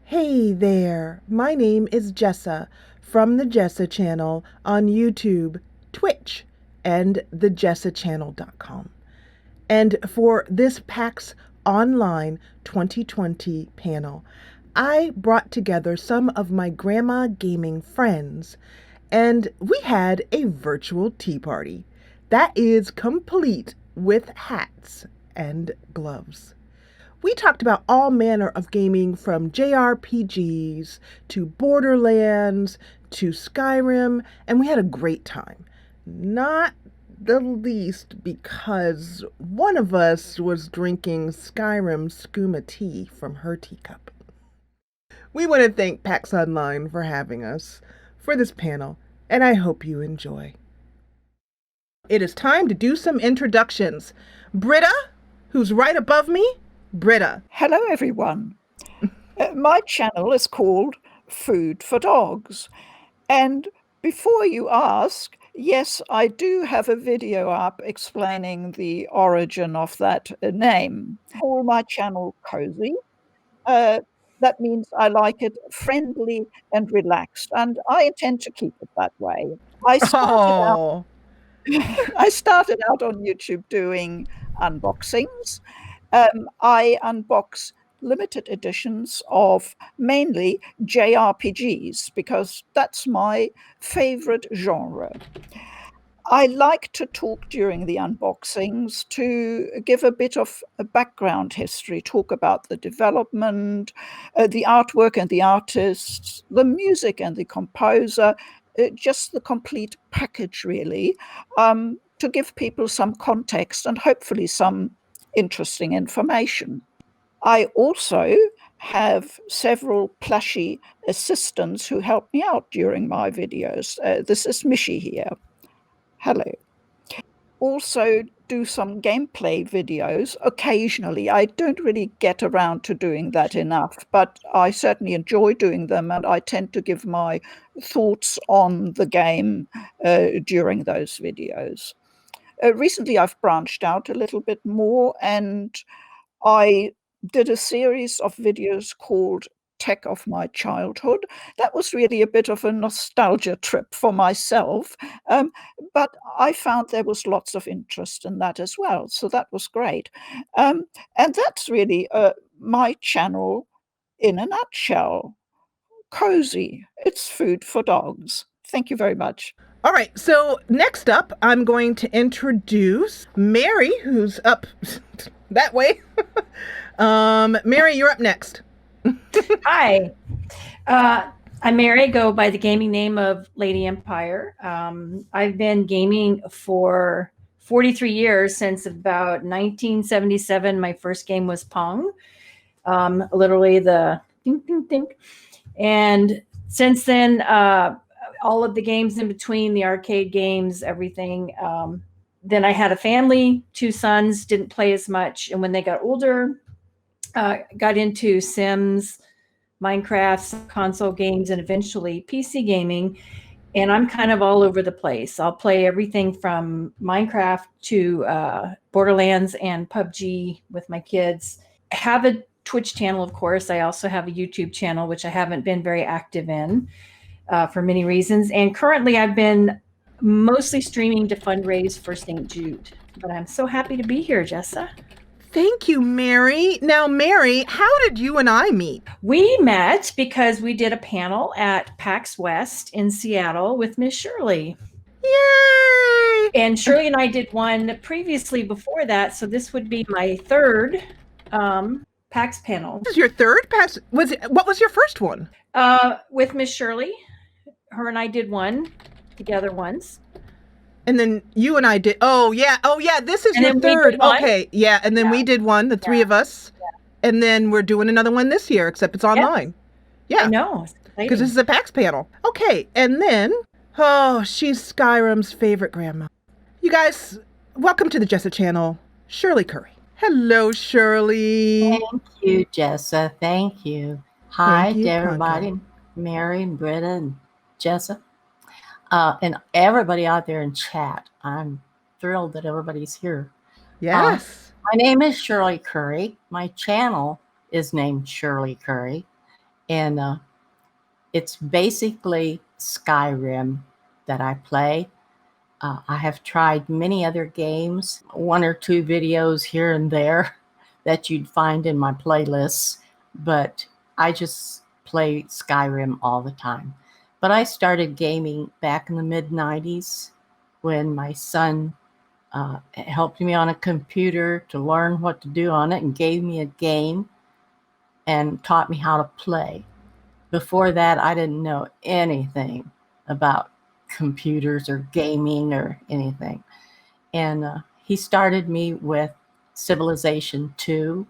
Hey there, my name is Jessa from the Jessa channel on YouTube, Twitch, and thejessachannel.com. And for this PAX Online 2020 panel, I brought together some of my grandma gaming friends, and we had a virtual tea party that is complete with hats and gloves. We talked about all manner of gaming from JRPGs to Borderlands to Skyrim, and we had a great time. Not the least because one of us was drinking Skyrim skooma tea from her teacup. We want to thank PAX Online for having us for this panel, and I hope you enjoy. It is time to do some introductions. Britta, who's right above me, Britta. Hello, everyone. My channel is called Food for Dogs. And before you ask, yes, I do have a video up explaining the origin of that name. I call my channel Cozy. That means I like it friendly and relaxed, and I intend to keep it that way. I started out on YouTube doing unboxings. I unbox limited editions of mainly JRPGs because that's my favorite genre. I like to talk during the unboxings to give a bit of a background history, talk about the development, the artwork and the artists, the music and the composer, just the complete package, really, to give people some context and hopefully some interesting information. I also have several plushy assistants who help me out during my videos. This is Mishi here. Hello. Also do some gameplay videos occasionally. I don't really get around to doing that enough, but I certainly enjoy doing them, and I tend to give my thoughts on the game during those videos. Recently, I've branched out a little bit more, and I did a series of videos called Tech of My Childhood. That was really a bit of a nostalgia trip for myself, but I found there was lots of interest in that as well, so that was great. And that's really my channel in a nutshell. Cozy. It's food for dogs. Thank you very much. All right, so next up, I'm going to introduce Merrie, who's up that way. Merrie, you're up next. Hi, I'm Merrie, go by the gaming name of LadyMpire. I've been gaming for 43 years, since about 1977. My first game was Pong, literally the ding, ding, ding. And since then, all of the games in between, the arcade games, everything. Then I had a family, 2 sons, didn't play as much. And when they got older, got into Sims, Minecraft, console games, and eventually PC gaming. And I'm kind of all over the place. I'll play everything from Minecraft to Borderlands and PUBG with my kids. I have a Twitch channel, of course. I also have a YouTube channel, which I haven't been very active in for many reasons. And currently I've been mostly streaming to fundraise for St. Jude. But I'm so happy to be here, Jessa. Thank you, Merrie. Now, Merrie, how did you and I meet? We met because we did a panel at PAX West in Seattle with Miss Shirley. Yay! And Shirley and I did one previously before that, so this would be my third PAX panel. This is your third PAX? What was your first one? With Miss Shirley. Her and I did one together once. And then you and I did. Oh yeah. This is your third. Okay. Yeah. And then we did one, the 3 of us. Yeah. And then we're doing another one this year, except it's online. Yes. Yeah. I know. Because this is a PAX panel. Okay. And then, she's Skyrim's favorite grandma. You guys, welcome to the Jessa channel, Shirley Curry. Hello, Shirley. Thank you, Jessa. Thank you. Hi to everybody, Merrie and Britta and Jessa. And everybody out there in chat. I'm thrilled that everybody's here. Yes. My name is Shirley Curry. My channel is named Shirley Curry. And it's basically Skyrim that I play. I have tried many other games, 1 or 2 videos here and there that you'd find in my playlists, but I just play Skyrim all the time. But I started gaming back in the mid-90s when my son helped me on a computer to learn what to do on it and gave me a game and taught me how to play. Before that, I didn't know anything about computers or gaming or anything. And he started me with Civilization 2.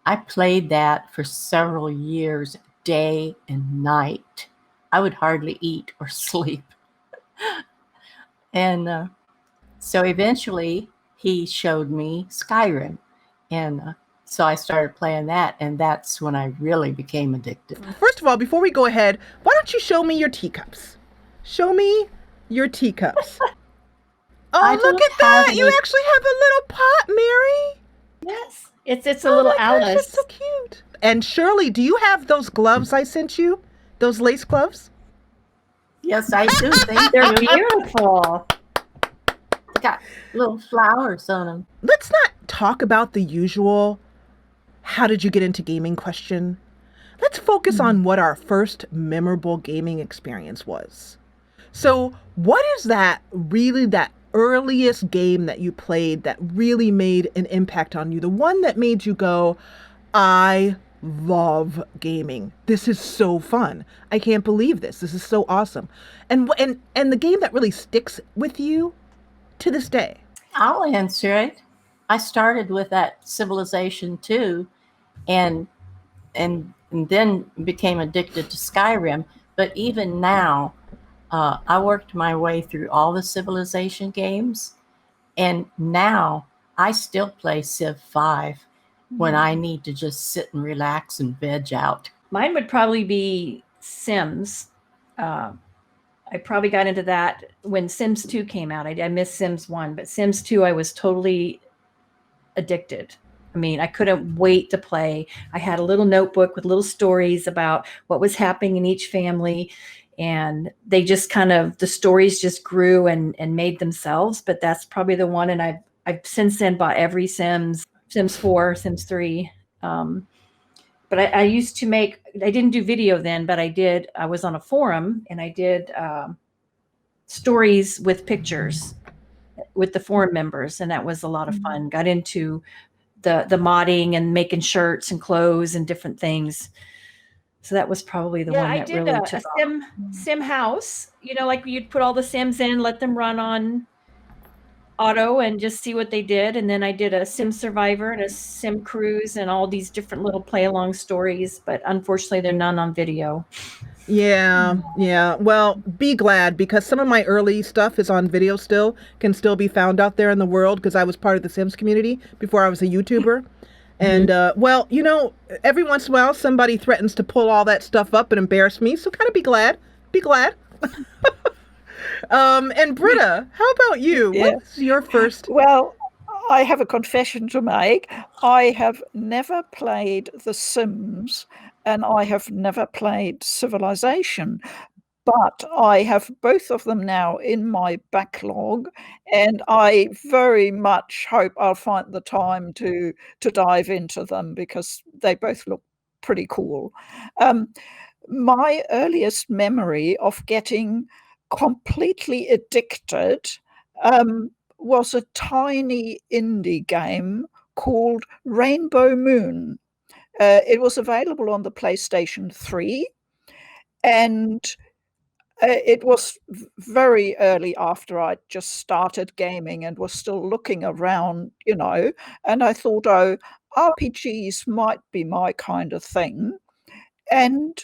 I played that for several years, day and night. I would hardly eat or sleep. And so eventually he showed me Skyrim. And so I started playing that, and that's when I really became addicted. First of all, before we go ahead, why don't you show me your teacups? Show me your teacups. Oh, look at that. You actually have a little pot, Merrie. Yes. It's a little Alice. Gosh, that's so cute. And Shirley, do you have those gloves I sent you? Those lace gloves? Yes, I do. They're beautiful. They got little flowers on them. Let's not talk about the usual, how did you get into gaming question? Let's focus on what our first memorable gaming experience was. So what is that earliest game that you played that really made an impact on you? The one that made you go, I love gaming. This is so fun. I can't believe this. This is so awesome. And the game that really sticks with you to this day. I'll answer it. I started with that Civilization 2 and then became addicted to Skyrim. But even now, I worked my way through all the Civilization games, and now I still play Civ 5 when I need to just sit and relax and veg out. Mine would probably be Sims. I probably got into that when Sims 2 came out. I missed Sims 1, but Sims 2, I was totally addicted. I mean, I couldn't wait to play. I had a little notebook with little stories about what was happening in each family. And they just the stories just grew and made themselves. But that's probably the one. And I've since then bought every Sims 4, Sims 3. But I used to I didn't do video then, but I was on a forum and I did stories with pictures with the forum members. And that was a lot of fun. Got into the modding and making shirts and clothes and different things. So that was probably the one that really took off. Sim house, like you'd put all the Sims in, let them run on auto and just see what they did. And then I did a Sim Survivor and a Sim Cruise and all these different little play along stories, but unfortunately they're none on video. Yeah. Well, be glad, because some of my early stuff is on video still, can still be found out there in the world, because I was part of the Sims community before I was a YouTuber. And, well, every once in a while somebody threatens to pull all that stuff up and embarrass me. So kind of be glad. And Britta, how about you? Yeah. What's your first? Well, I have a confession to make. I have never played The Sims and I have never played Civilization, but I have both of them now in my backlog, and I very much hope I'll find the time to dive into them because they both look pretty cool. My earliest memory of getting completely addicted was a tiny indie game called Rainbow Moon. It was available on the PlayStation 3, and it was very early after I just started gaming and was still looking around, and I thought, oh, RPGs might be my kind of thing. And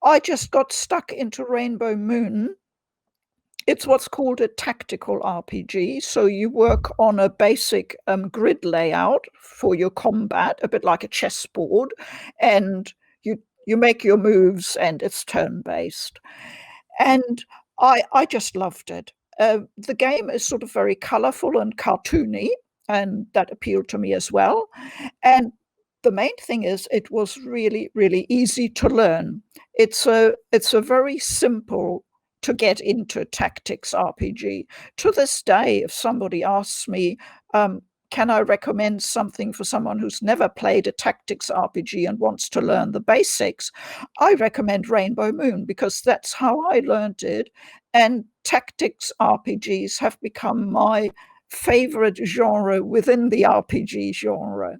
I just got stuck into Rainbow Moon. It's what's called a tactical RPG. So you work on a basic grid layout for your combat, a bit like a chessboard, and you make your moves, and it's turn-based. And I just loved it. The game is sort of very colorful and cartoony, and that appealed to me as well. And the main thing is it was really, really easy to learn. It's a very simple to get into tactics RPG. To this day, if somebody asks me, can I recommend something for someone who's never played a tactics RPG and wants to learn the basics, I recommend Rainbow Moon, because that's how I learned it. And tactics RPGs have become my favorite genre within the RPG genre.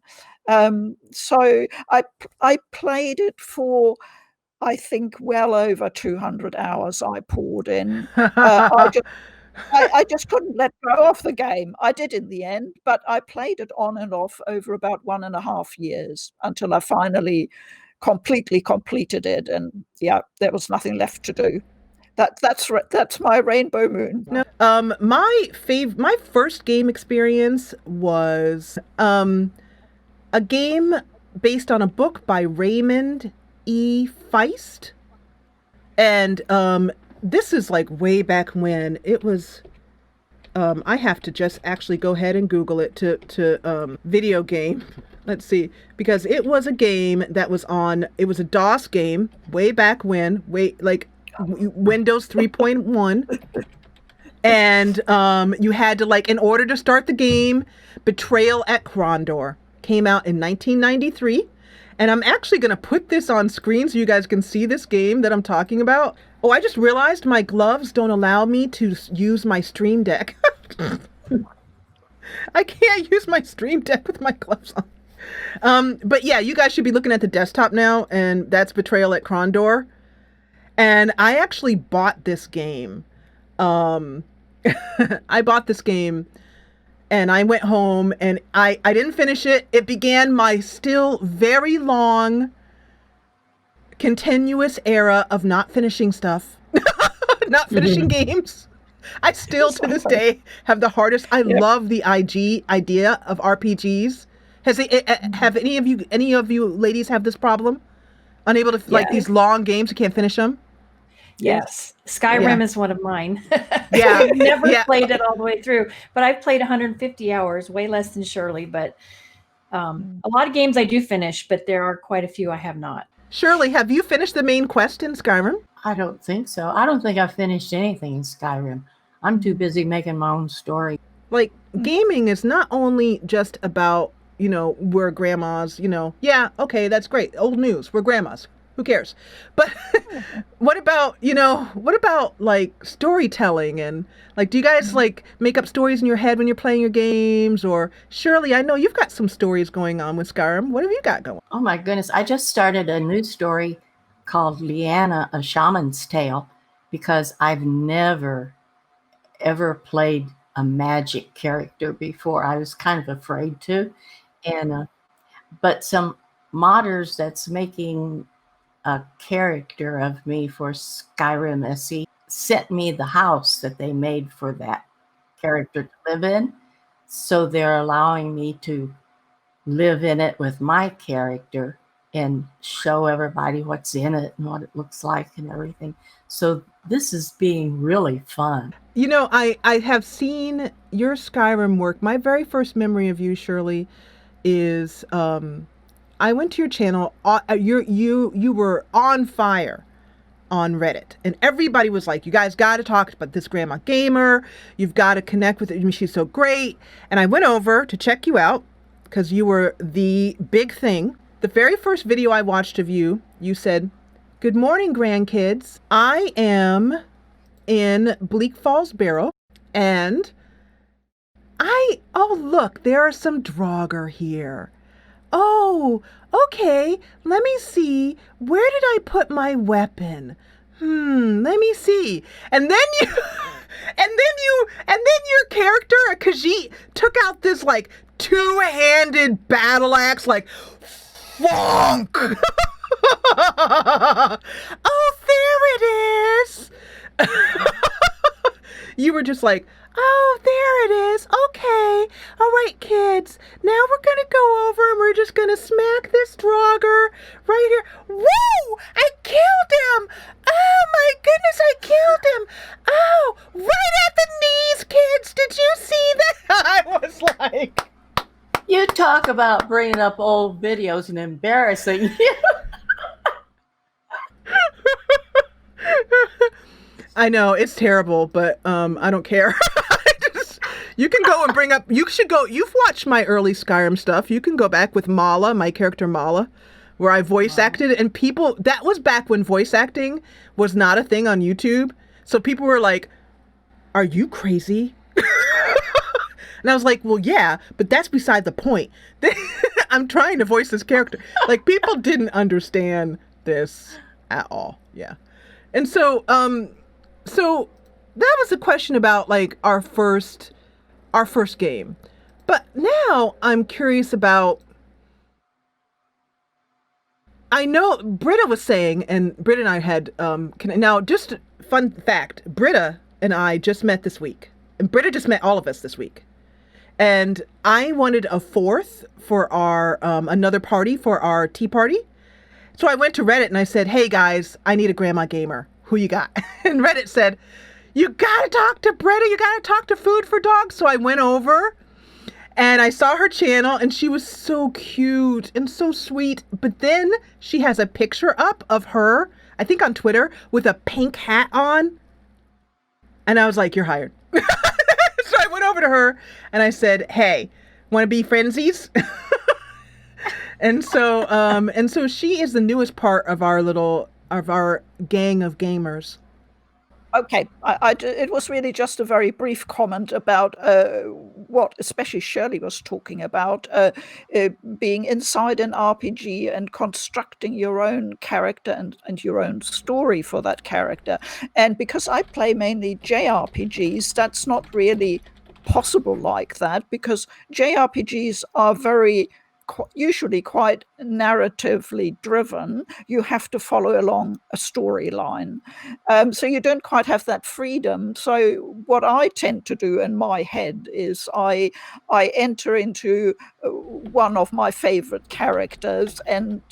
So I played it for, I think, well over 200 hours I poured in. I just couldn't let go of the game. I did in the end, but I played it on and off over about 1.5 years until I finally completely completed it. And yeah, there was nothing left to do. That's my Rainbow Moon. No, my first game experience was a game based on a book by Raymond E. Feist, and this is like way back when it was. I have to just actually go ahead and Google it to video game. Let's see, because it was a game that was on. It was a DOS game way back when, like Windows 3.1, and you had to, like, in order to start the game, Betrayal at Krondor came out in 1993. And I'm actually going to put this on screen so you guys can see this game that I'm talking about. Oh, I just realized my gloves don't allow me to use my Stream Deck. I can't use my Stream Deck with my gloves on. But yeah, you guys should be looking at the desktop now, and that's Betrayal at Krondor. And I actually bought this game. I bought this game. And I went home and I didn't finish it. It began my still very long, continuous era of not finishing stuff, not finishing games. I still, to this day, have the hardest. I love the idea of RPGs. Have any of you ladies have this problem? Unable to, like, these long games, you can't finish them? Yes. Skyrim is one of mine. Yeah. I've never played it all the way through, but I've played 150 hours, way less than Shirley. But a lot of games I do finish, but there are quite a few I have not. Shirley, have you finished the main quest in Skyrim? I don't think so. I don't think I've finished anything in Skyrim. I'm too busy making my own story. Like, gaming is not only just about, we're grandmas, yeah, okay, that's great. Old news, we're grandmas. Who cares? But what about like storytelling, and like, do you guys like make up stories in your head when you're playing your games? Or Shirley, I know you've got some stories going on with Skyrim. What have you got going? Oh my goodness. I just started a new story called Leanna, A Shaman's Tale, because I've never, ever played a magic character before. I was kind of afraid to. And, but some modders that's making a character of me for Skyrim SE sent me the house that they made for that character to live in. So they're allowing me to live in it with my character and show everybody what's in it and what it looks like and everything. So this is being really fun. I have seen your Skyrim work. My very first memory of you, Shirley, is I went to your channel. You were on fire on Reddit, and everybody was like, "You guys got to talk about this grandma gamer. You've got to connect with her. I mean, she's so great." And I went over to check you out because you were the big thing. The very first video I watched of you, you said, "Good morning, grandkids. I am in Bleak Falls Barrow, and oh look, there are some Draugr here. Oh, okay, let me see. Where did I put my weapon? Let me see." And then your character, Khajiit, took out this like two-handed battle axe, like, funk. Oh, there it is. You were just like, "Oh, there it is. Okay. All right, kids. Now we're going to go over and we're just going to smack this Draugr right here." Woo! I killed him. Oh, my goodness, I killed him. Oh, right at the knees, kids. Did you see that? I was like, You talk about bringing up old videos and embarrassing you. I know it's terrible, but I don't care. You can go and bring up. You should go. You've watched my early Skyrim stuff. You can go back with Mala, my character Mala, where I voice acted, and people. That was back when voice acting was not a thing on YouTube. So people were like, "Are you crazy?" And I was like, well, yeah, but that's beside the point. I'm trying to voice this character. Like, people didn't understand this at all. Yeah. And so so that was a question about like our first game. But now I'm curious about, I know Britta was saying, and Britta and I had now just fun fact, Britta and I just met this week. And Britta just met all of us this week. And I wanted a fourth for our another party for our tea party. So I went to Reddit and I said, hey guys, I need a grandma gamer. Who you got? And Reddit said, you gotta talk to Britta. You gotta talk to Food for Dogs. So I went over and I saw her channel and she was so cute and so sweet. But then she has a picture up of her, I think on Twitter, with a pink hat on. And I was like, you're hired. So I went over to her and I said, hey, want to be friendsies? And so she is the newest part of our gang of gamers. Okay, it was really just a very brief comment about what especially Shirley was talking about, being inside an RPG and constructing your own character and your own story for that character. And because I play mainly JRPGs, that's not really possible like that, because JRPGs are usually quite narratively driven. You have to follow along a storyline. So you don't quite have that freedom. So what I tend to do in my head is I enter into one of my favorite characters and,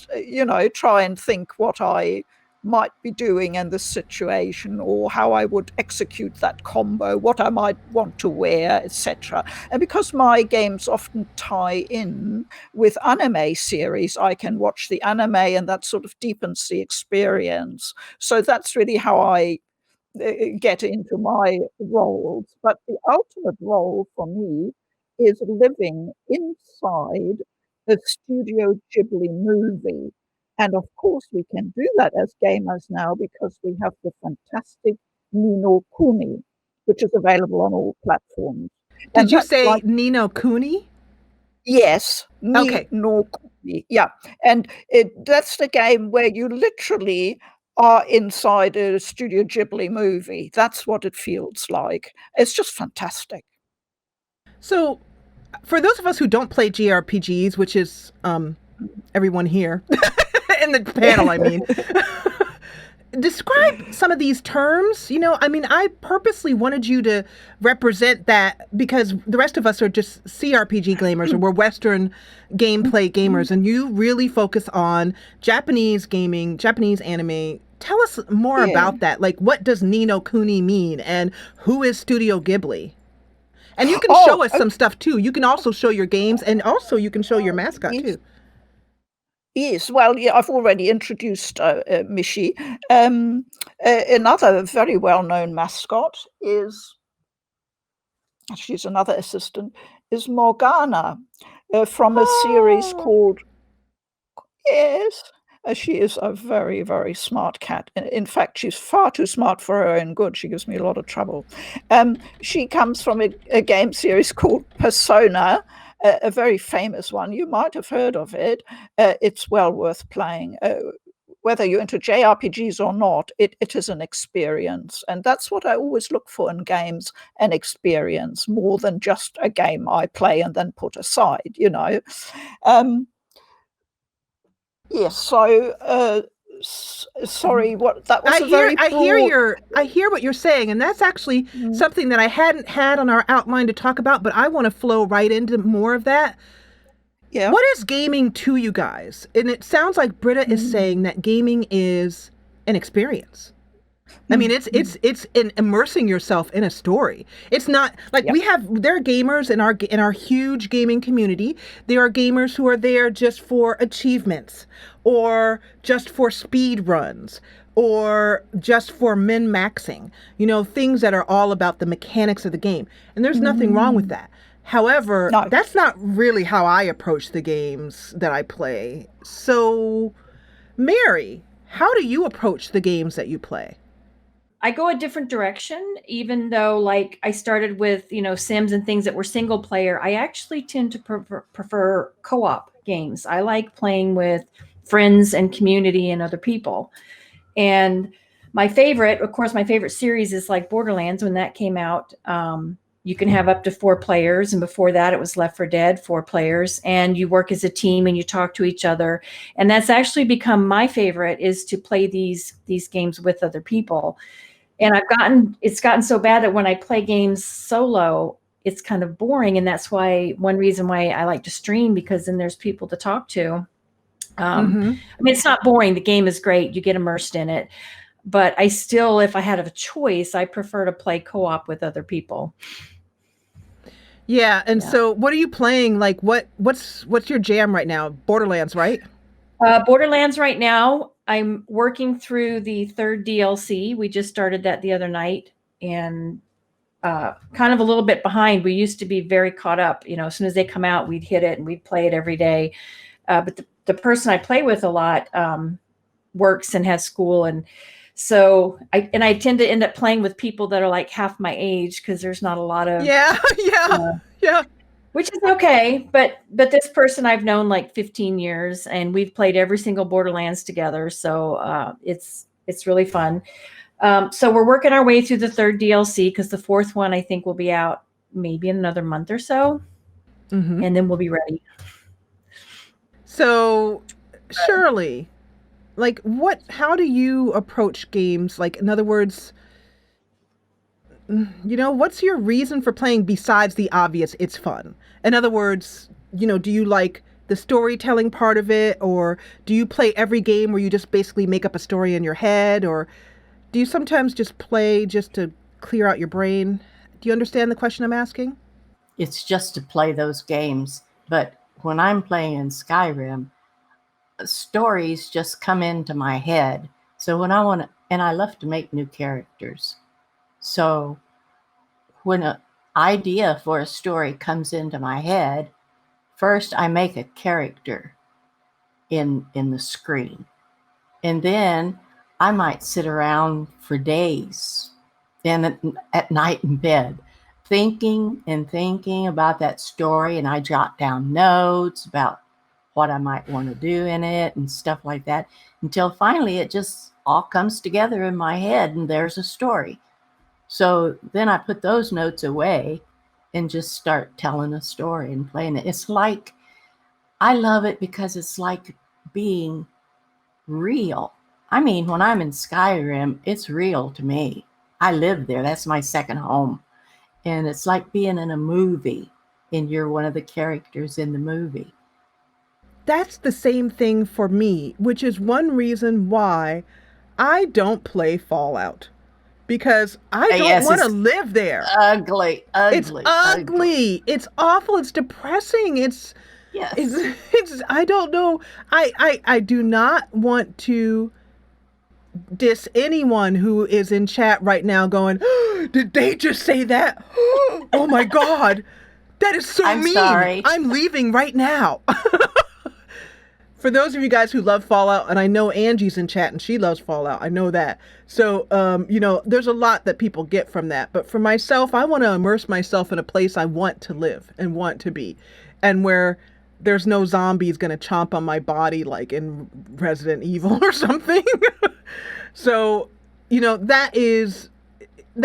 try and think what I might be doing in this situation, or how I would execute that combo, what I might want to wear, etc. And because my games often tie in with anime series, I can watch the anime and that sort of deepens the experience. So that's really how I get into my roles. But the ultimate role for me is living inside a Studio Ghibli movie. And of course, we can do that as gamers now because we have the fantastic Ni no Kuni, which is available on all platforms. Did you say Ni no Kuni? Yes. Okay. Ni no Kuni. Yeah. And that's the game where you literally are inside a Studio Ghibli movie. That's what it feels like. It's just fantastic. So for those of us who don't play JRPGs, which is everyone here in the panel, I mean, describe some of these terms. I purposely wanted you to represent that because the rest of us are just CRPG gamers, or we're Western gameplay gamers, and you really focus on Japanese gaming, Japanese anime. Tell us more about that. Like, what does Ni no Kuni mean, and who is Studio Ghibli? And you can show us some stuff too. You can also show your games, and also you can show your mascot too. Yes, well, yeah, I've already introduced Mishi. Another very well-known mascot she's another assistant, is Morgana from a series called, yes, she is a very, very smart cat. In fact, she's far too smart for her own good. She gives me a lot of trouble. She comes from a game series called Persona, a very famous one. You might have heard of it. It's well worth playing. Whether you're into JRPGs or not, it is an experience. And that's what I always look for in games, an experience, more than just a game I play and then put aside, Yes, so sorry, what that was I hear what you're saying, and that's actually something that I hadn't had on our outline to talk about, but I want to flow right into more of that. Yeah. What is gaming to you guys? And it sounds like Britta is saying that gaming is an experience. I mean, it's in immersing yourself in a story. It's not like there are gamers in our huge gaming community. There are gamers who are there just for achievements, or just for speed runs, or just for min-maxing. You know, things that are all about the mechanics of the game. And there's nothing wrong with that. However, that's not really how I approach the games that I play. So, Merrie, how do you approach the games that you play? I go a different direction, even though like I started with, Sims and things that were single player. I actually tend to prefer co-op games. I like playing with friends and community and other people. And my favorite series is like Borderlands. When that came out, you can have up to 4 players. And before that, it was Left 4 Dead, 4 players. And you work as a team and you talk to each other. And that's actually become my favorite, is to play these games with other people. And it's gotten so bad that when I play games solo, it's kind of boring. And that's one reason why I like to stream, because then there's people to talk to. I mean, it's not boring. The game is great. You get immersed in it. But I still, if I had a choice, I prefer to play co-op with other people. Yeah. And so what are you playing? Like what's your jam right now? Borderlands, right? Borderlands right now. I'm working through the 3rd DLC. We just started that the other night, and kind of a little bit behind. We used to be very caught up. As soon as they come out, we'd hit it and we'd play it every day. But the person I play with a lot works and has school, and so I tend to end up playing with people that are like half my age, because there's not a lot of which is okay. But this person I've known like 15 years, and we've played every single Borderlands together, so it's really fun. So we're working our way through the 3rd DLC, because the 4th one I think will be out maybe in another month or so, and then we'll be ready. So, Shirley, like how do you approach games? Like, in other words, what's your reason for playing besides the obvious, it's fun? In other words, do you like the storytelling part of it, or do you play every game where you just basically make up a story in your head, or do you sometimes just play just to clear out your brain? Do you understand the question I'm asking? It's just to play those games. But when I'm playing in Skyrim, stories just come into my head. So when I love to make new characters. So when an idea for a story comes into my head, first I make a character in the screen. And then I might sit around for days and at night in bed thinking about that story, and I jot down notes about what I might want to do in it and stuff like that, until finally it just all comes together in my head and there's a story. So then I put those notes away and just start telling a story and playing it. It's like, I love it because it's like being real. I mean, when I'm in Skyrim, it's real to me. I live there. That's my second home. And it's like being in a movie, and you're one of the characters in the movie. That's the same thing for me, which is one reason why I don't play Fallout. Because I don't want to live there. Ugly. It's ugly. It's awful. It's depressing. It's I don't know. I do not want to diss anyone who is in chat right now going, oh, did they just say that? Oh my God. That is so mean. Sorry. I'm leaving right now. For those of you guys who love Fallout, and I know Angie's in chat and she loves Fallout, I know that. So, there's a lot that people get from that. But for myself, I want to immerse myself in a place I want to live and want to be, and where there's no zombies going to chomp on my body like in Resident Evil or something. So, that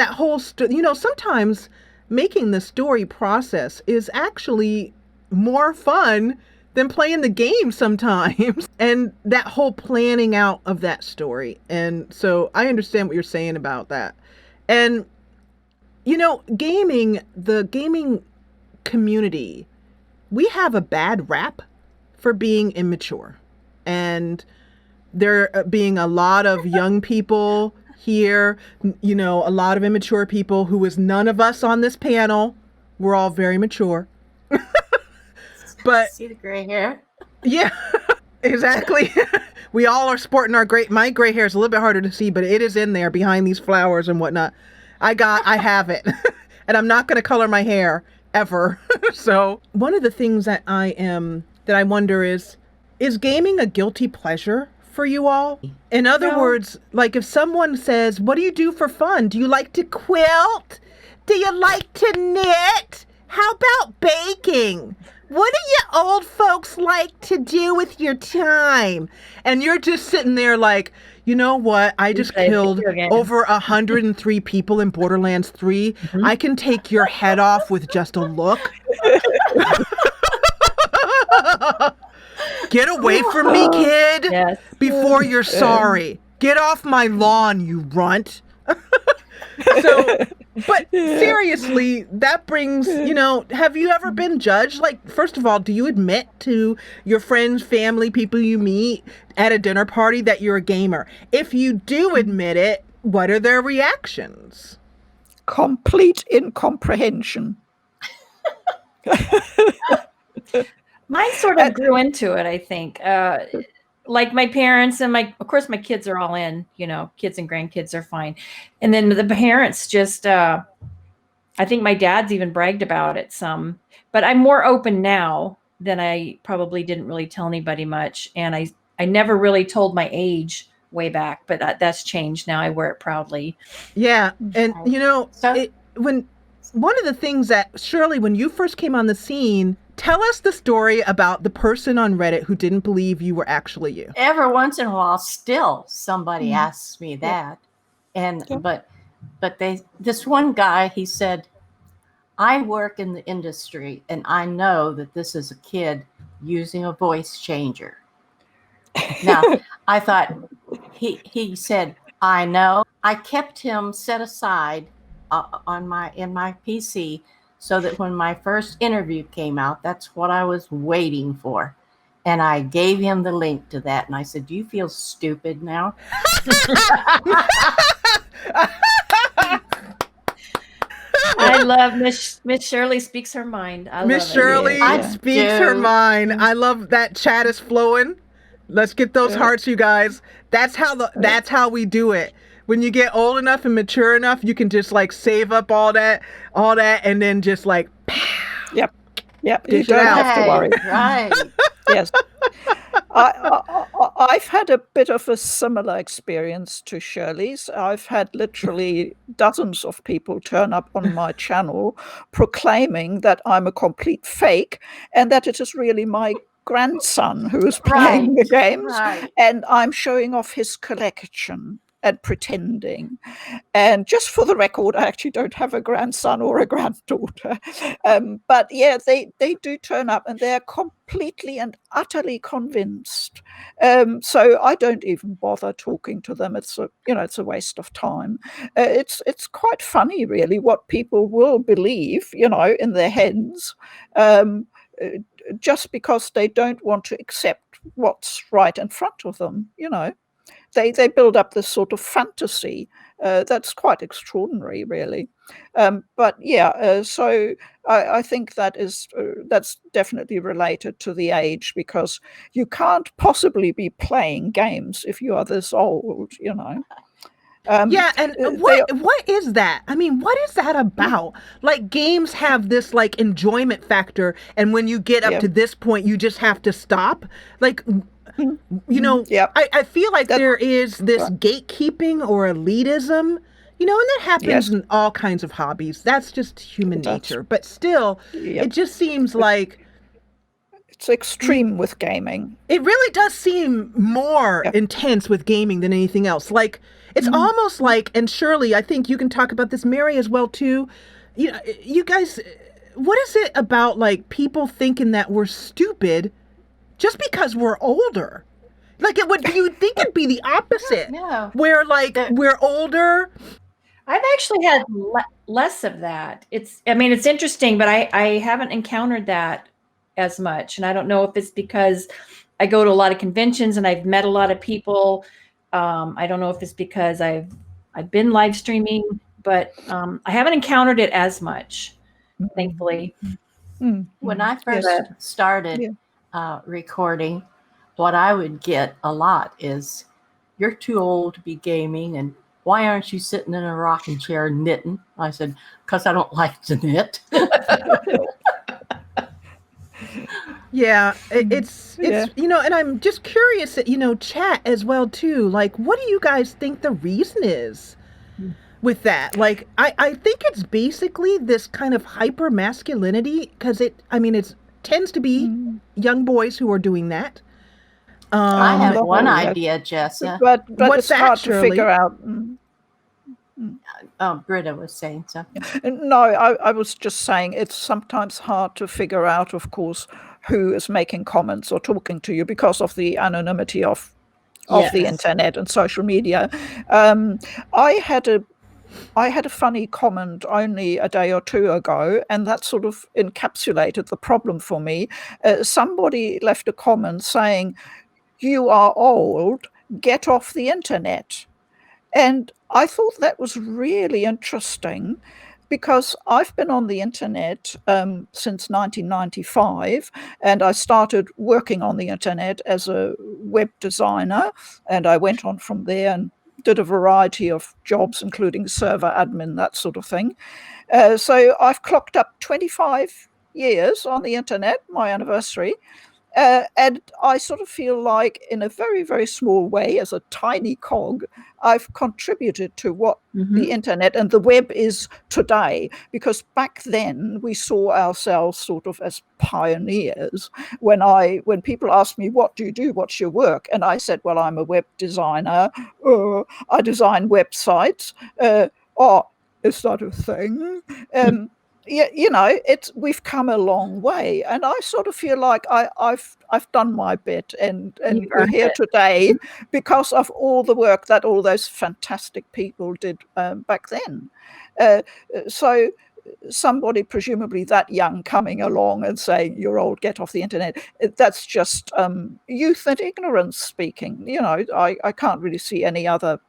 whole, sometimes making the story process is actually more fun than playing the game sometimes. And that whole planning out of that story. And so I understand what you're saying about that. And, the gaming community, we have a bad rap for being immature. And there being a lot of young people here, you know, a lot of immature people who is none of us on this panel. We're all very mature. But see the gray hair? Yeah, exactly. We all are sporting my gray hair is a little bit harder to see, but it is in there behind these flowers and whatnot. I have it. And I'm not going to color my hair ever. So one of the things that I wonder is gaming a guilty pleasure for you all? In other words, like if someone says, what do you do for fun? Do you like to quilt? Do you like to knit? How about baking? What do you old folks like to do with your time? And you're just sitting there like, you know what? I just killed over 103 people in Borderlands 3. Mm-hmm. I can take your head off with just a look. Get away from me, kid, yes. Before you're sorry. Get off my lawn, you runt. So, but seriously, that brings, you know, have you ever been judged? Like, first of all, do you admit to your friends, family, people you meet at a dinner party that you're a gamer? If you do admit it, what are their reactions? Complete incomprehension. Mine sort of grew into it, I think. Like my parents and of course my kids are all in, you know, kids and grandkids are fine. And then the parents just, I think my dad's even bragged about it some, but I'm more open now than I probably didn't really tell anybody much. And I never really told my age way back, but that's changed now. I wear it proudly. Yeah. And you know, one of the things that Shirley, when you first came on the scene, tell us the story about the person on Reddit who didn't believe you were actually you. Every once in a while, still somebody asks me that. And but this one guy, he said, I work in the industry and I know that this is a kid using a voice changer. Now, I thought he said, I know. I kept him set aside in my PC so that when my first interview came out, that's what I was waiting for. And I gave him the link to that. And I said, do you feel stupid now? I love Miss Shirley speaks her mind. Miss Shirley speaks her mind. I love that chat is flowing. Let's get those hearts, you guys. That's how we do it. When you get old enough and mature enough, you can just like save up all that, and then just like, pow. Yep. You don't have to worry. Right. Yes. I've had a bit of a similar experience to Shirley's. I've had literally dozens of people turn up on my channel proclaiming that I'm a complete fake and that it is really my grandson who is playing the games, and I'm showing off his collection and pretending. And just for the record, I actually don't have a grandson or a granddaughter. But yeah, they do turn up and they're completely and utterly convinced. So I don't even bother talking to them. It's a waste of time. It's quite funny, really, what people will believe, in their heads, just because they don't want to accept what's right in front of them, They build up this sort of fantasy that's quite extraordinary, really. But yeah, so I think that's definitely related to the age, because you can't possibly be playing games if you are this old, Yeah, and what is that? I mean, what is that about? Like, games have this like enjoyment factor, and when you get up to this point, you just have to stop. Like, I feel like there is this gatekeeping or elitism, and that happens in all kinds of hobbies. That's just human nature. But still, it just seems like it's extreme with gaming. It really does seem more intense with gaming than anything else. Like, it's almost like, and Shirley, I think you can talk about this, Merrie as well too. You guys, what is it about like people thinking that we're stupid just because we're older? Like, you'd think it'd be the opposite. No. Where like we're older. I've actually had less of that. It's interesting, but I haven't encountered that as much. And I don't know if it's because I go to a lot of conventions and I've met a lot of people. I don't know if it's because I've I've been live streaming, but I haven't encountered it as much, thankfully. When I first started recording, what I would get a lot is, "You're too old to be gaming, and why aren't you sitting in a rocking chair knitting?" I said, "Because I don't like to knit." Yeah, it's and I'm just curious that, chat as well too. Like, what do you guys think the reason is with that? Like, I think it's basically this kind of hyper masculinity, because it tends to be young boys who are doing that. I have one idea, Jessa. But what's it's that, hard Shirley? to figure out. Britta was saying something. No, I was just saying it's sometimes hard to figure out, of course, who is making comments or talking to you because of the anonymity of the internet and social media. I had a funny comment only a day or two ago, and that sort of encapsulated the problem for me. Somebody left a comment saying, "You are old, get off the internet." And I thought that was really interesting, because I've been on the internet since 1995, and I started working on the internet as a web designer, and I went on from there and did a variety of jobs, including server admin, that sort of thing. So I've clocked up 25 years on the internet, my anniversary. And I sort of feel like, in a very, very small way, as a tiny cog, I've contributed to what the internet and the web is today. Because back then we saw ourselves sort of as pioneers. When people asked me, "What do you do? What's your work?" And I said, "Well, I'm a web designer. I design websites." "Oh, is that a thing?" We've come a long way, and I sort of feel like I've done my bit, and we're here today because of all the work that all those fantastic people did back then. So somebody presumably that young coming along and saying, "You're old, get off the internet," that's just youth and ignorance speaking. I can't really see any other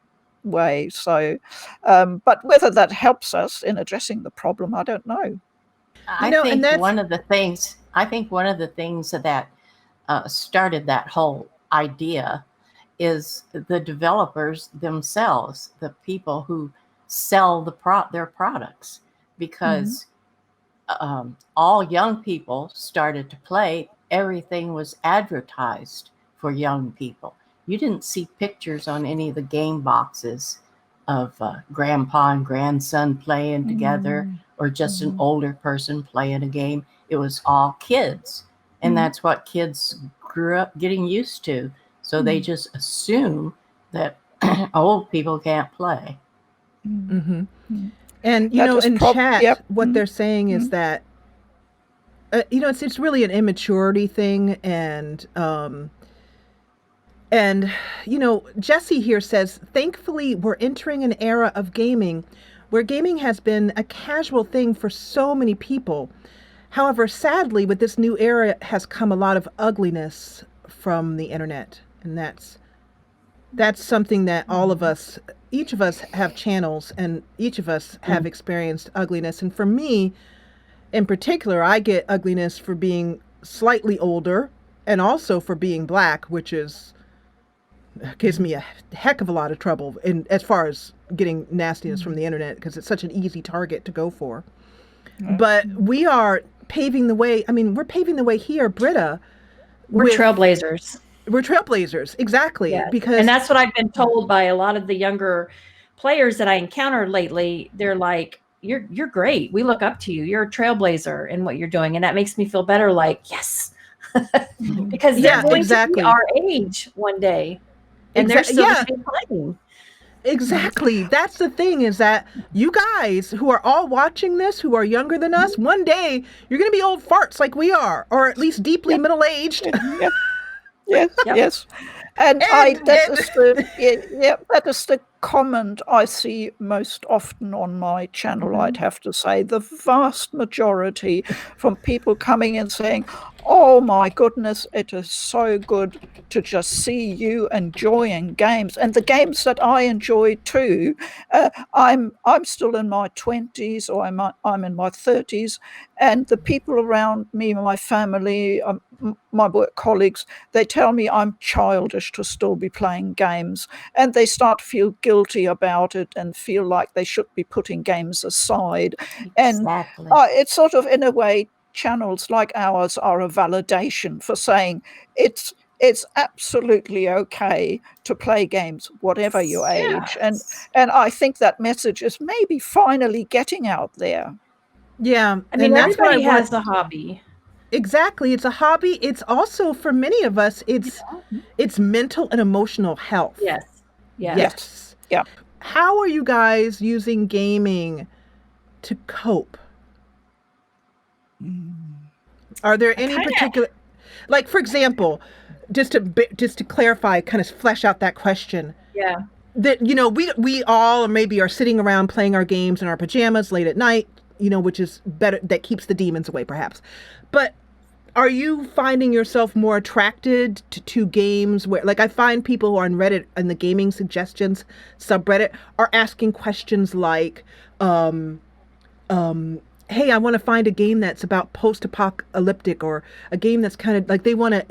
way. So, but whether that helps us in addressing the problem, I don't know. I think one of the things that started that whole idea is the developers themselves, the people who sell their products, because all young people started to play. Everything was advertised for young people. You didn't see pictures on any of the game boxes of grandpa and grandson playing together, or just an older person playing a game. It was all kids. And that's what kids grew up getting used to. So they just assume that old people can't play. And, in chat, what they're saying is that, it's really an immaturity thing. And, Jesse here says, "Thankfully, we're entering an era of gaming where gaming has been a casual thing for so many people. However, sadly, with this new era has come a lot of ugliness from the internet." And that's something that all of us, each of us have channels, and each of us have experienced ugliness. And for me, in particular, I get ugliness for being slightly older, and also for being Black, which gives me a heck of a lot of trouble as far as getting nastiness from the internet, because it's such an easy target to go for. But we are paving the way. We're paving the way here, Britta. We're trailblazers. We're trailblazers, exactly. Yeah. Because, and that's what I've been told by a lot of the younger players that I encountered lately. They're like, "You're great. We look up to you. You're a trailblazer in what you're doing," and that makes me feel better. Like, yes, because they're going to be our age one day. And they're still playing. Exactly. That's the thing, is that you guys who are all watching this, who are younger than us, one day you're going to be old farts like we are, or at least deeply middle-aged. Yes. And that is the comment I see most often on my channel, I'd have to say, the vast majority from people coming in saying, oh my goodness, it is so good to just see you enjoying games, and the games that I enjoy too. I'm still in my 20s, or I'm in my 30s, and the people around me, my family, my work colleagues, they tell me I'm childish to still be playing games, and they start to feel guilty about it and feel like they should be putting games aside. Exactly. And it's sort of, in a way, channels like ours are a validation for saying it's absolutely okay to play games whatever your age. And I think that message is maybe finally getting out there. Yeah, I mean, and that's what I everybody has want. a hobby. Exactly, it's a hobby. It's also, for many of us, it's mental and emotional health. Yes. Yes. Yeah. How are you guys using gaming to cope? Are there any particular, like, for example, just to clarify, kind of flesh out that question? Yeah. That, we all maybe are sitting around playing our games in our pajamas late at night, which is better, that keeps the demons away perhaps. But are you finding yourself more attracted to games where, like, I find people who are on Reddit and the gaming suggestions subreddit are asking questions like, hey, I want to find a game that's about post-apocalyptic, or a game that's kind of like, they want to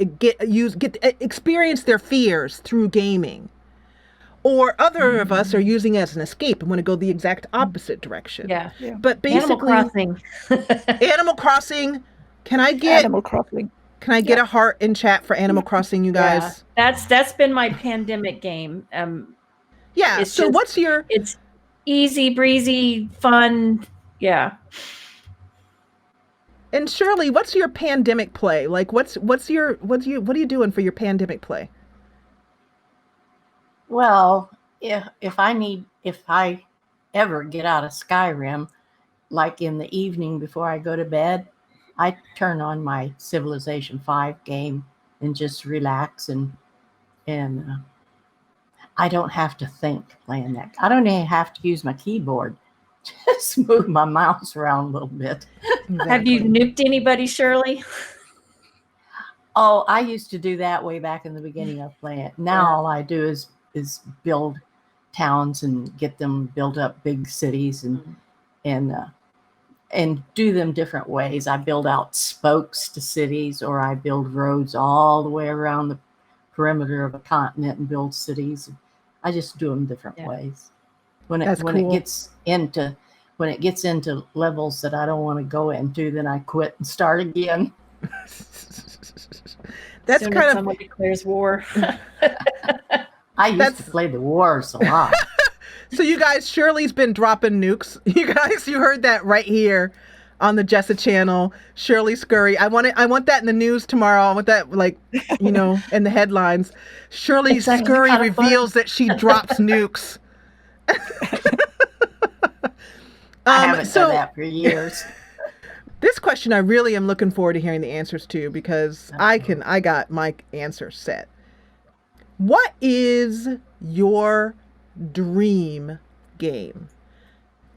experience their fears through gaming. Or other of us are using it as an escape and want to go the exact opposite direction. Yeah. But basically, Animal Crossing. Can I get Animal Crossing? Can I get a heart in chat for Animal Crossing, you guys? Yeah. That's been my pandemic game. Yeah. So what's your? It's easy breezy, fun. Yeah. And Shirley, what's your pandemic play? Like, what are you doing for your pandemic play? Well, if I ever get out of Skyrim, like in the evening before I go to bed, I turn on my Civilization 5 game and just relax, and I don't have to think playing that. I don't even have to use my keyboard. Just move my mouse around a little bit. Exactly. Have you nuked anybody, Shirley? Oh, I used to do that way back in the beginning of playing it. Now all I do is build towns and get them built up, big cities, and do them different ways. I build out spokes to cities, or I build roads all the way around the perimeter of a continent and build cities. I just do them different ways. When it gets into levels that I don't want to go into, then I quit and start again. That's kind of, someone declares war. I used to play the wars a lot. So you guys, Shirley's been dropping nukes. You guys, you heard that right here on the Jessa channel. Shirley Scurry. I want that in the news tomorrow. I want that, like, in the headlines. Shirley Scurry reveals that she drops nukes. I haven't done that for years. This question I really am looking forward to hearing the answers to, because I got my answer set. What is your dream game?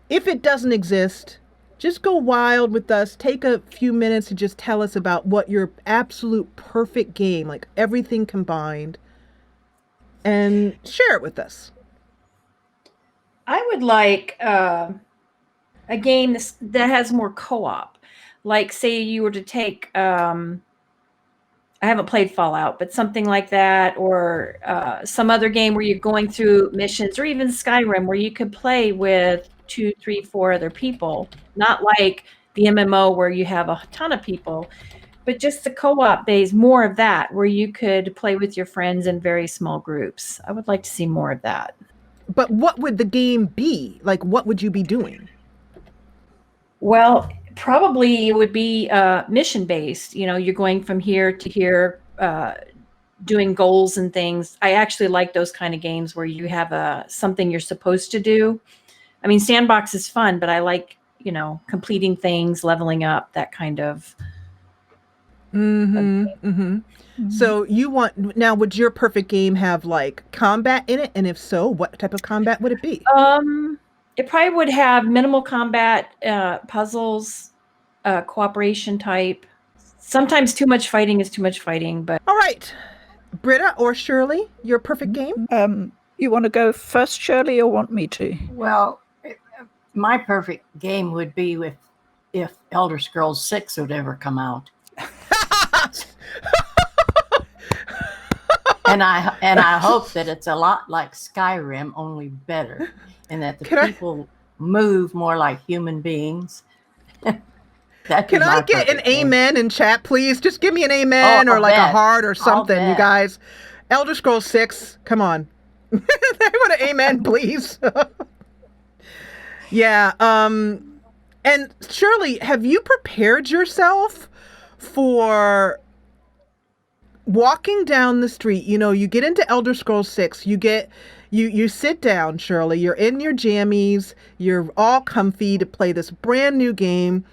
If it doesn't exist, just go wild with us. Take a few minutes to just tell us about what your absolute perfect game, like everything combined, and share it with us. I would like a game that has more co-op. Like, say you were to take, I haven't played Fallout, but something like that, or some other game where you're going through missions, or even Skyrim, where you could play with 2, 3, 4 other people. Not like the MMO where you have a ton of people, but just the co-op base, more of that, where you could play with your friends in very small groups. I would like to see more of that. But what would the game be? Like, what would you be doing? Well, probably it would be mission-based. You're going from here to here, doing goals and things. I actually like those kind of games where you have something you're supposed to do. I mean, sandbox is fun, but I like, completing things, leveling up, that kind of. So you want now? Would your perfect game have like combat in it? And if so, what type of combat would it be? It probably would have minimal combat, puzzles, cooperation type. Sometimes too much fighting is too much fighting, but all right, Britta or Shirley, your perfect game. You want to go first, Shirley, or want me to? Well, my perfect game would be if Elder Scrolls 6 would ever come out. And I hope that it's a lot like Skyrim, only better, and that the people move more like human beings. Can I get an amen in chat, please? Just give me an amen or like a heart or something, you guys. Elder Scrolls 6, come on. I want an amen, please. Yeah. And Shirley, have you prepared yourself for walking down the street? You know, you get into Elder Scrolls 6, you sit down, Shirley, you're in your jammies, you're all comfy to play this brand new game,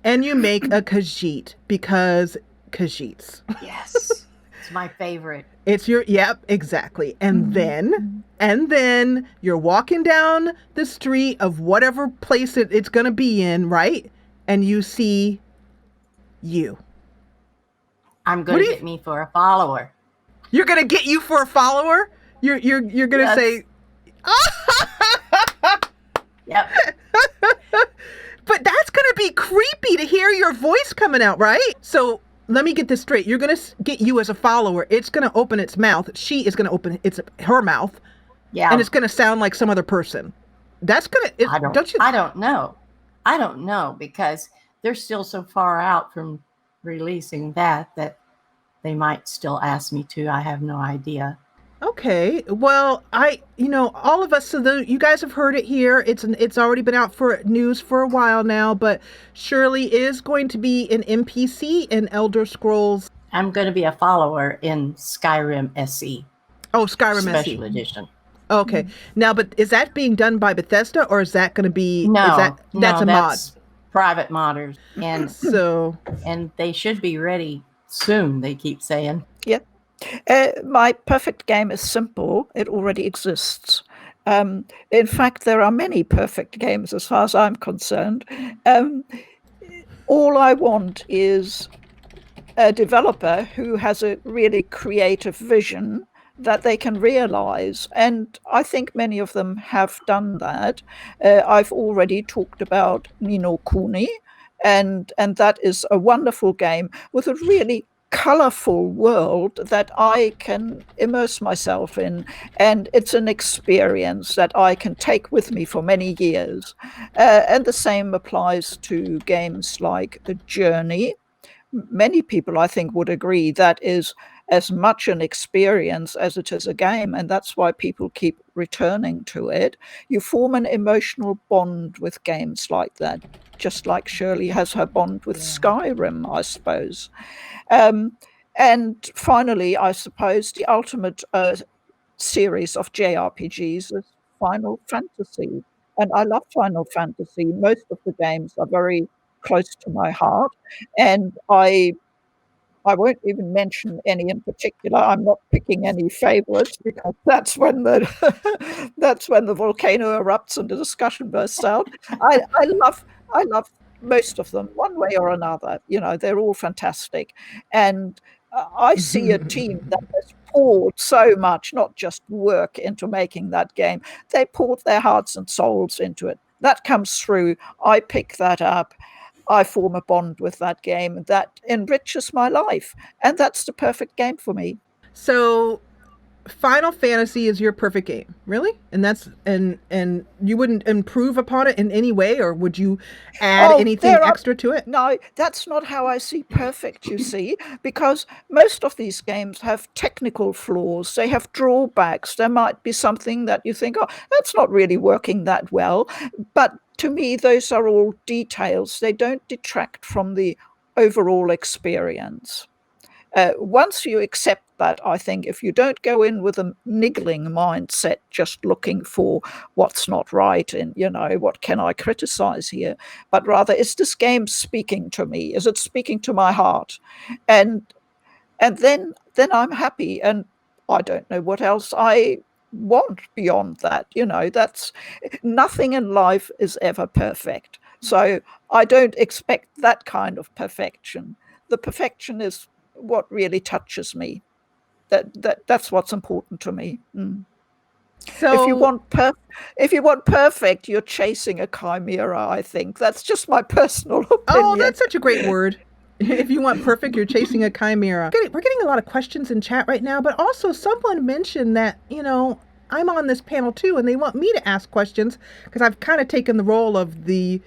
and you make a Khajiit because Khajiits. Yes. It's my favorite. It's your, yep, exactly. And then you're walking down the street of whatever place it's going to be in, right? And you see you. I'm going to get me for a follower. You're going to get you for a follower? You're going to say, yep. But that's going to be creepy to hear your voice coming out, right? So let me get this straight. You're going to get you as a follower. It's going to open its mouth. She is going to open her mouth. Yeah. And it's going to sound like some other person. That's going to, I don't know. I don't know because they're still so far out from releasing that they might still ask me to. I have no idea. Okay. Well, all of us, so you guys have heard it here. It's already been out for news for a while now, but Shirley is going to be an NPC in Elder Scrolls. I'm going to be a follower in Skyrim SE. Oh, Skyrim SE. Special edition. Okay. Now, but is that being done by Bethesda or is that going to be, that's a mod? Private modders. And and they should be ready soon, they keep saying. Yeah. My perfect game is simple. It already exists. In fact, there are many perfect games as far as I'm concerned. All I want is a developer who has a really creative vision that they can realize. And I think many of them have done that. I've already talked about Ni no Kuni, and that is a wonderful game with a really colorful world that I can immerse myself in, and it's an experience that I can take with me for many years. And the same applies to games like The Journey. Many people, I think, would agree that is as much an experience as it is a game, and that's why people keep returning to it. You form an emotional bond with games like that, just like Shirley has her bond with Skyrim, I suppose. And finally, I suppose the ultimate series of JRPGs is Final Fantasy. And I love Final Fantasy. Most of the games are very close to my heart. And I won't even mention any in particular. I'm not picking any favorites because that's when the volcano erupts and the discussion bursts out. I love most of them, one way or another. They're all fantastic. And I see a team that has poured so much, not just work, into making that game. They poured their hearts and souls into it. That comes through. I pick that up. I form a bond with that game that enriches my life. And that's the perfect game for me. So Final Fantasy is your perfect game, really? And that's and you wouldn't improve upon it in any way, or would you add anything extra to it? No, that's not how I see perfect, you see, because most of these games have technical flaws. They have drawbacks. There might be something that you think, oh, that's not really working that well. But to me, those are all details. They don't detract from the overall experience. Once you accept But I think if you don't go in with a niggling mindset, just looking for what's not right and, what can I criticize here, but rather, is this game speaking to me? Is it speaking to my heart? And then I'm happy, and I don't know what else I want beyond that. That's nothing in life is ever perfect. So I don't expect that kind of perfection. The perfection is what really touches me. That's what's important to me. So if you want perfect, you're chasing a chimera. I think that's just my personal opinion. Oh, that's such a great word. If you want perfect, you're chasing a chimera. We're getting a lot of questions in chat right now, but also someone mentioned that, I'm on this panel too, and they want me to ask questions because I've kind of taken the role of the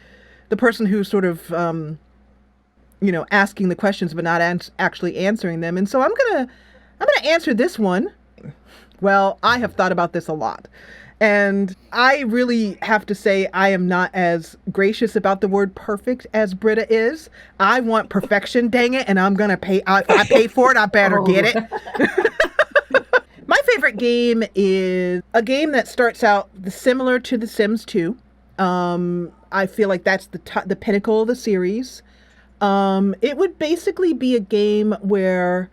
person who's sort of, asking the questions but not actually answering them. And so I'm gonna answer this one. Well, I have thought about this a lot. And I really have to say I am not as gracious about the word perfect as Britta is. I want perfection, dang it, and I'm going to pay. If I pay for it, I better get it. My favorite game is a game that starts out similar to The Sims 2. I feel like that's the pinnacle of the series. It would basically be a game where,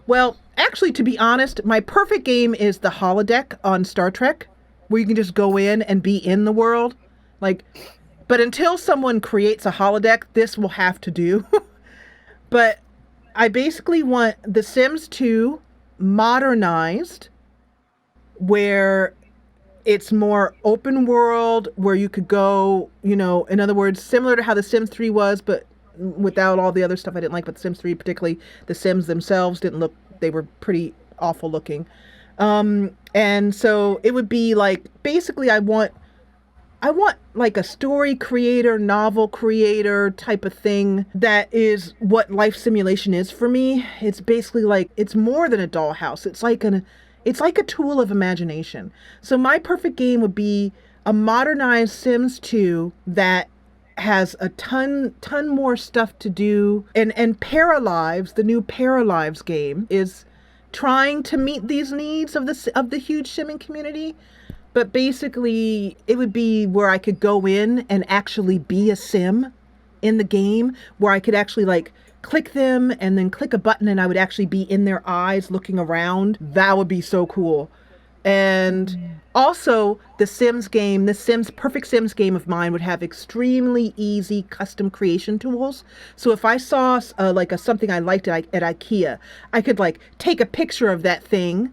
well, actually, to be honest, my perfect game is the holodeck on Star Trek, where you can just go in and be in the world. But until someone creates a holodeck, this will have to do. But I basically want The Sims 2 modernized, where it's more open world, where you could go, in other words, similar to how The Sims 3 was, but without all the other stuff I didn't like. But The Sims 3 particularly, the Sims themselves they were pretty awful looking. And so it would be basically I want like a story creator, novel creator type of thing. That is what life simulation is for me. It's basically it's more than a dollhouse. It's like a tool of imagination. So my perfect game would be a modernized Sims 2 that has a ton more stuff to do. And Paralives, the new Paralives game, is trying to meet these needs of the huge simming community. But basically it would be where I could go in and actually be a sim in the game, where I could actually click them and then click a button and I would actually be in their eyes looking around. That would be so cool. And also the perfect Sims game of mine would have extremely easy custom creation tools. So if I saw something I liked at IKEA, I could take a picture of that thing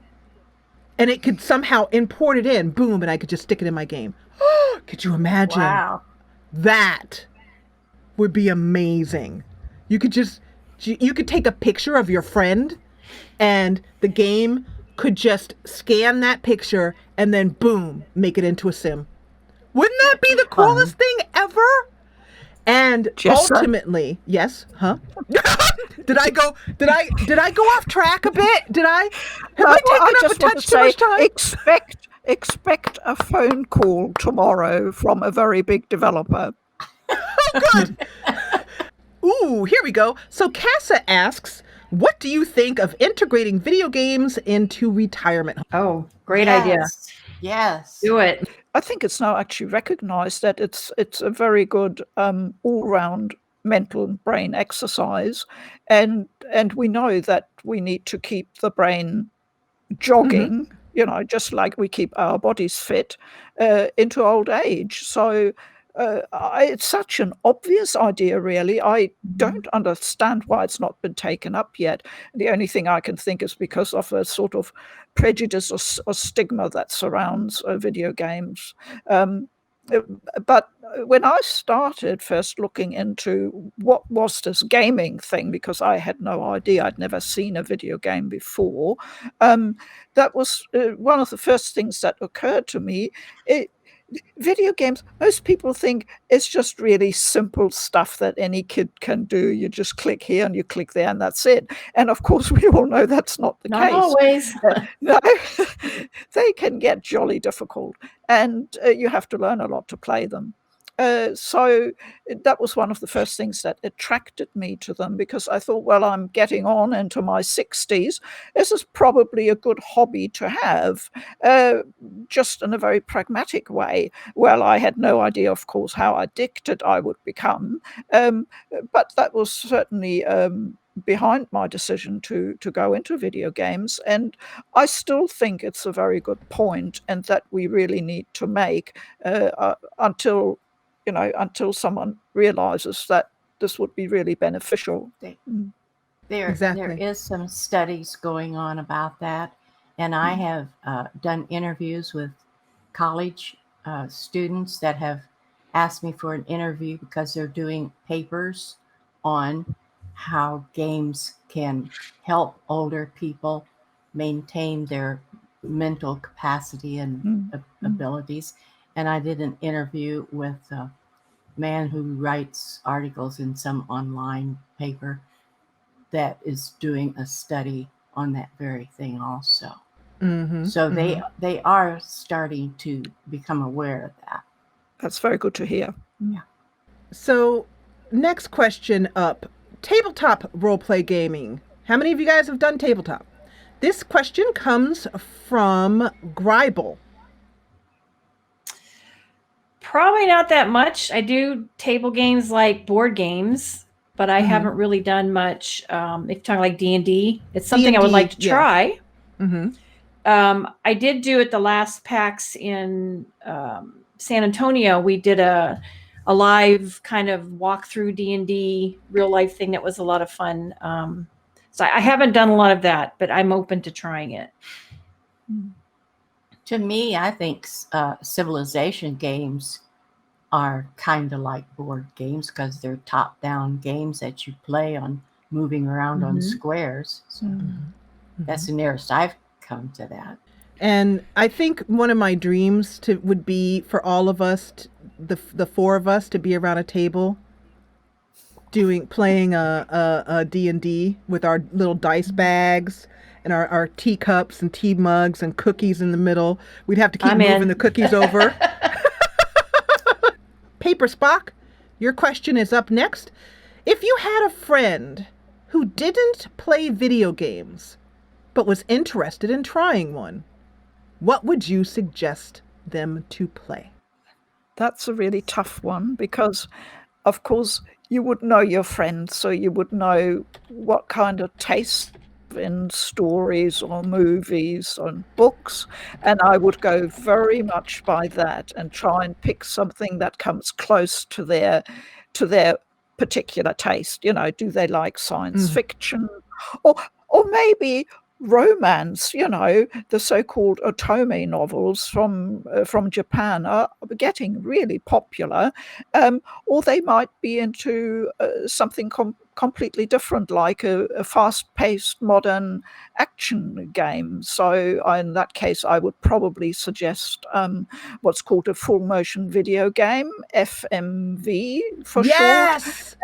and it could somehow import it in, boom, and I could just stick it in my game. Could you imagine? Wow. That would be amazing. You could take a picture of your friend and the game could just scan that picture and then boom, make it into a sim. Wouldn't that be the coolest thing ever? And Jessa? Ultimately, yes, huh? Did I go off track a bit? Have I taken up a touch too much time? Expect a phone call tomorrow from a very big developer. Oh, good. Ooh, here we go. So Casa asks, what do you think of integrating video games into retirement? Oh, great idea. Yes. Do it. I think it's now actually recognized that it's a very good all-round mental and brain exercise. And we know that we need to keep the brain jogging, just like we keep our bodies fit into old age. So it's such an obvious idea, really. I don't understand why it's not been taken up yet. The only thing I can think is because of a sort of prejudice or stigma that surrounds video games. But when I started first looking into what was this gaming thing, because I had no idea, I'd never seen a video game before, that was one of the first things that occurred to me. Video games, most people think it's just really simple stuff that any kid can do. You just click here and you click there and that's it. And of course, we all know that's not the case. Not always. No, they can get jolly difficult and you have to learn a lot to play them. So that was one of the first things that attracted me to them, because I thought, well, I'm getting on into my 60s. This is probably a good hobby to have, just in a very pragmatic way. Well, I had no idea, of course, how addicted I would become, but that was certainly behind my decision to go into video games. And I still think it's a very good point, and that we really need to make until someone realizes that this would be really beneficial. There is some studies going on about that, and I have done interviews with college students that have asked me for an interview because they're doing papers on how games can help older people maintain their mental capacity and abilities. And I did an interview with a man who writes articles in some online paper that is doing a study on that very thing also. So they are starting to become aware of that. That's very good to hear. Yeah. So next question up, tabletop roleplay gaming. How many of you guys have done tabletop? This question comes from Gribel. Probably not that much. I do table games like board games, but I haven't really done much. If you're talking like D&D, it's something D&D, I would like to try. Mm-hmm. I did do it the last PAX in San Antonio. We did a live kind of walkthrough D&D real life thing that was a lot of fun. So I haven't done a lot of that, but I'm open to trying it. To me, I think civilization games are kind of like board games because they're top-down games that you play on moving around on squares. So that's the nearest I've come to that. And I think one of my dreams would be for all of us, the four of us, to be around a table playing a D&D with our little dice bags and our teacups and tea mugs and cookies in the middle. We'd have to keep moving the cookies over. Paper Spock, your question is up next. If you had a friend who didn't play video games but was interested in trying one, what would you suggest them to play? That's a really tough one because, of course, you would know your friends, so you would know what kind of taste in stories or movies or books, and I would go very much by that and try and pick something that comes close to their particular taste. Do they like science fiction, or maybe romance? The so-called otome novels from Japan are getting really popular, or they might be into something completely different, like a fast-paced modern action game. So in that case, I would probably suggest what's called a full motion video game, FMV for short. Yes!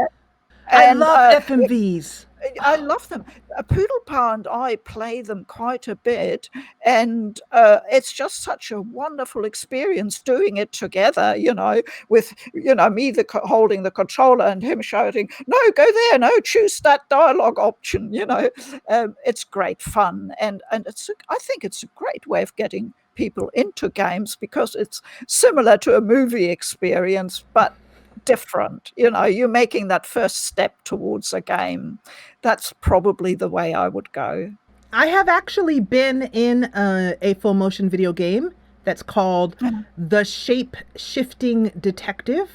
I love FMVs. I love them. Poodlepie and I play them quite a bit, and it's just such a wonderful experience doing it together, with, me holding the controller and him shouting, "No, go there, no, choose that dialogue option," It's great fun, and I think it's a great way of getting people into games because it's similar to a movie experience, but different. You're making that first step towards a game. That's probably the way I would go. I have actually been in a full motion video game that's called The Shape Shifting Detective,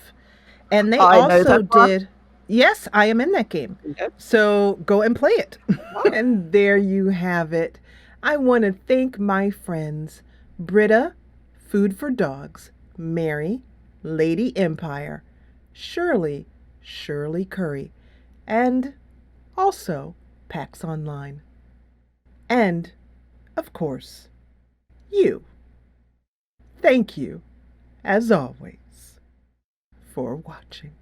and they also did. Yes, I am in that game. Yep. So go and play it. And there you have it. I want to thank my friends Britta, Food for Dogs, Merrie, LadyMpire, Shirley Curry, and also PAX Online. And, of course, you. Thank you, as always, for watching.